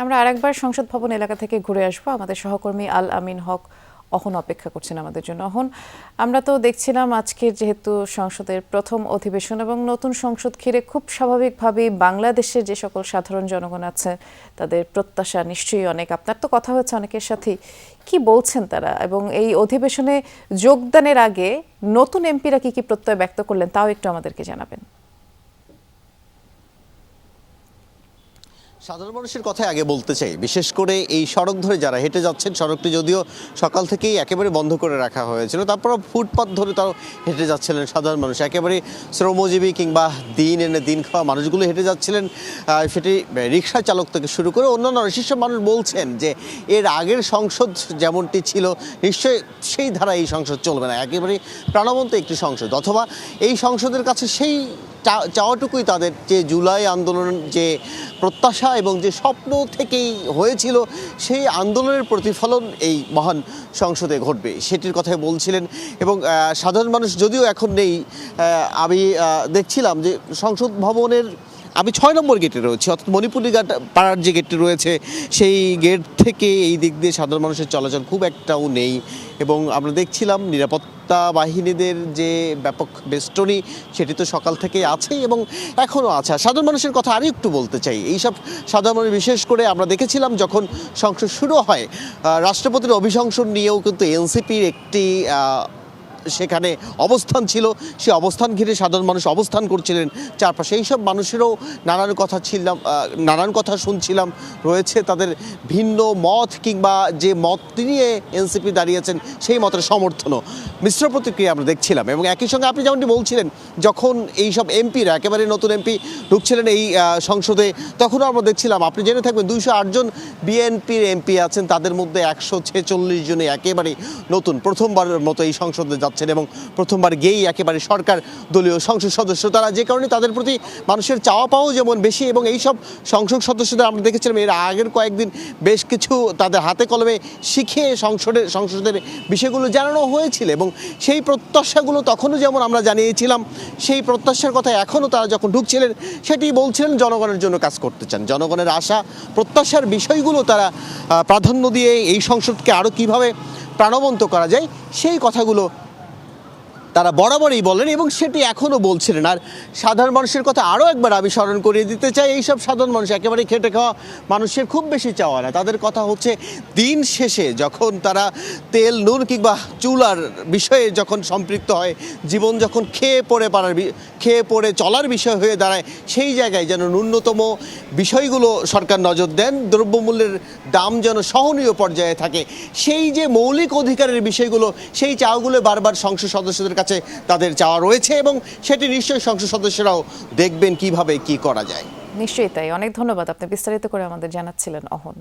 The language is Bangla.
আমরা আরেকবার সংসদ ভবন এলাকা থেকে ঘুরে আসবো। আমাদের সহকর্মী আল আমিন হক অহন অপেক্ষা করছেন আমাদের জন্য। অহন, আমরা তো দেখছিলাম আজকের যেহেতু সংসদের প্রথম অধিবেশন এবং নতুন সংসদ ঘিরে খুব স্বাভাবিকভাবেই বাংলাদেশের যে সকল সাধারণ জনগণ আছে তাদের প্রত্যাশা নিশ্চয়ই অনেক। আপনার তো কথা হচ্ছে অনেকের সাথেই, কি বলছেন তারা এবং এই অধিবেশনে যোগদানের আগে নতুন এমপিরা কি কি প্রত্যয় ব্যক্ত করলেন তাও একটু আমাদেরকে জানাবেন। সাধারণ মানুষের কথাই আগে বলতে চাই, বিশেষ করে এই সড়ক ধরে যারা হেঁটে যাচ্ছেন, সড়কটি যদিও সকাল থেকেই একেবারে বন্ধ করে রাখা হয়েছিল, তারপর ফুটপাথ ধরে তাও হেঁটে যাচ্ছিলেন সাধারণ মানুষ, একেবারে শ্রমজীবী কিংবা দিন এনে দিন খাওয়া মানুষগুলো হেঁটে যাচ্ছিলেন। সেটি রিক্সা চালক থেকে শুরু করে অন্যান্য সেসব মানুষ বলছেন যে এর আগের সংসদ যেমনটি ছিল নিশ্চয়ই সেই ধারা এই সংসদ চলবে না, একেবারে প্রাণবন্ত একটি সংসদ, অথবা এই সংসদের কাছে সেই চাওয়াটুকুই তাদের, যে জুলাই আন্দোলন যে প্রত্যাশা এবং যে স্বপ্ন থেকেই হয়েছিল সেই আন্দোলনের প্রতিফলন এই মহান সংসদে ঘটবে সেটির কথাই বলছিলেন। এবং সাধারণ মানুষ যদিও এখন নেই, আমি দেখছিলাম যে সংসদ ভবনের আমি ৬ নম্বর গেটে রয়েছি, অর্থাৎ মণিপুরি পাড়ার যে গেটটি রয়েছে সেই গেট থেকে এই দিক দিয়ে সাধারণ মানুষের চলাচল খুব একটাও নেই। এবং আমরা দেখছিলাম নিরাপত্তা বাহিনীদের যে ব্যাপক বেষ্টনী সেটি তো সকাল থেকেই আছেই এবং এখনও আছে। সাধারণ মানুষের কথা আরও একটু বলতে চাই, এইসব সাধারণ মানুষ বিশেষ করে আমরা দেখেছিলাম যখন সংসদ শুরু হয় রাষ্ট্রপতির অভিশংসন নিয়েও কিন্তু এনসিপির একটি সেখানে অবস্থান ছিল, সেই অবস্থান ঘিরে সাধারণ মানুষ অবস্থান করছিলেন চারপাশে। এইসব মানুষেরও নানান কথা শুনছিলাম, রয়েছে তাদের ভিন্ন মত কিংবা যে মত নিয়ে এনসিপি দাঁড়িয়েছেন সেই মতের সমর্থনও, মিশ্র প্রতিক্রিয়া আমরা দেখছিলাম। এবং একই সঙ্গে আপনি যেমনটি বলছিলেন, যখন এইসব এমপিরা একেবারে নতুন এমপি ঢুকছিলেন এই সংসদে, তখনও আমরা দেখছিলাম, আপনি জেনে থাকবেন 208 জন বিএনপির এমপি আছেন, তাদের মধ্যে 146 জনে একেবারে নতুন, প্রথমবারের মতো এই সংসদে যাচ্ছেন এবং প্রথমবার গেয়েই একেবারে সরকার দলীয় সংসদ সদস্য তারা, যে কারণে তাদের প্রতি মানুষের চাওয়া পাওয়াও যেমন বেশি। এবং এইসব সংসদ সদস্যদের আমরা দেখেছিলাম এর আগের কয়েকদিন বেশ কিছু তাদের হাতে কলমে শিখিয়ে সংসদের বিষয়গুলো জানানো হয়েছিল এবং সেই প্রত্যাশাগুলো তখনও যেমন আমরা জানিয়েছিলাম, সেই প্রত্যাশার কথা এখনও তারা যখন ঢুকছিলেন সেটি বলছিলেন জনগণের জন্য কাজ করতে চান, জনগণের আশা প্রত্যাশার বিষয়গুলো তারা প্রাধান্য দিয়ে এই সংসদকে আরও কীভাবে প্রাণবন্ত করা যায় সেই কথাগুলো তারা বরাবরই বলেন এবং সেটি এখনও বলছিলেন। আর সাধারণ মানুষের কথা আরও একবার আমি স্মরণ করিয়ে দিতে চাই, এইসব সাধারণ মানুষ একেবারে খেটে খাওয়া মানুষের খুব বেশি চাওয়া না, তাদের কথা হচ্ছে দিন শেষে যখন তারা তেল নুন কিংবা চুলার বিষয়ে যখন সম্পৃক্ত হয়, জীবন যখন খেয়ে পড়ে চলার বিষয় হয়ে দাঁড়ায়, সেই জায়গায় যেন ন্যূনতম বিষয়গুলো সরকার নজর দেন, দ্রব্যমূল্যের দাম যেন সহনীয় পর্যায়ে থাকে, সেই যে মৌলিক অধিকারের বিষয়গুলো সেই চাওয়াগুলো বারবার সংসদ সদস্যদের কাছে তাদের চাওয়া রয়েছে এবং সেটি নিশ্চয়ই সংসদ সদস্যরাও দেখবেন কিভাবে কি করা যায়। নিশ্চয়ই তাই। অনেক ধন্যবাদ, আপনি বিস্তারিত করে আমাদের জানাচ্ছিলেন অহন।